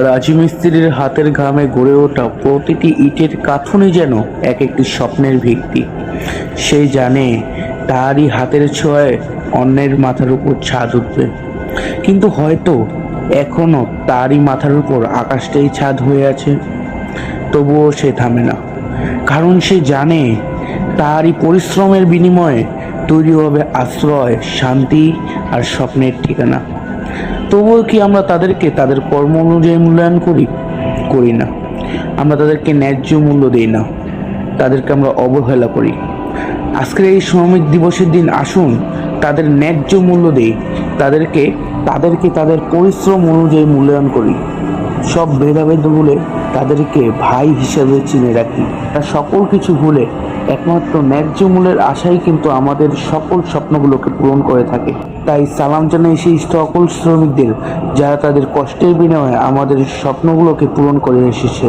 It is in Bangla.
রাজু মিস্ত্রির হাতের ঘামে গড়ে ওঠা প্রতিটি ইটের কাঠুনি যেন এক একটি স্বপ্নের ভিত্তি। সে জানে তারই হাতের ছোঁয়ায় অন্যের মাথার উপর ছাদ উঠবে, কিন্তু হয়তো এখনো তারই মাথার উপর আকাশটাই ছাদ হয়ে আছে। তবুও সে থামে না, কারণ সে জানে তারই পরিশ্রমের বিনিময়ে তৈরি হবে আশ্রয়, শান্তি আর স্বপ্নের ঠিকানা। তবুও কি আমরা তাদেরকে তাদের কর্ম অনুযায়ী মূল্যায়ন করি না। আমরা তাদেরকে ন্যায্য মূল্য দিই না, তাদেরকে আমরা অবহেলা করি। আজকের এই শ্রমিক দিবসের দিন আসুন তাদের ন্যায্য মূল্য দিই, তাদেরকে তাদের পরিশ্রম অনুযায়ী মূল্যায়ন করি। সব ভেদাভেদ ভুলে তাদেরকে ভাই হিসেবে চিনে রাখি। তার সকল কিছু ভুলে একমাত্র ন্যায্য মূল্যের আশাই কিন্তু আমাদের সকল স্বপ্নগুলোকে পূরণ করে থাকে। তাই সালাম জানাই সেই সকল শ্রমিকদের যারা তাদের কষ্টের বিনিময়ে আমাদের স্বপ্নগুলোকে পূরণ করে এসেছে।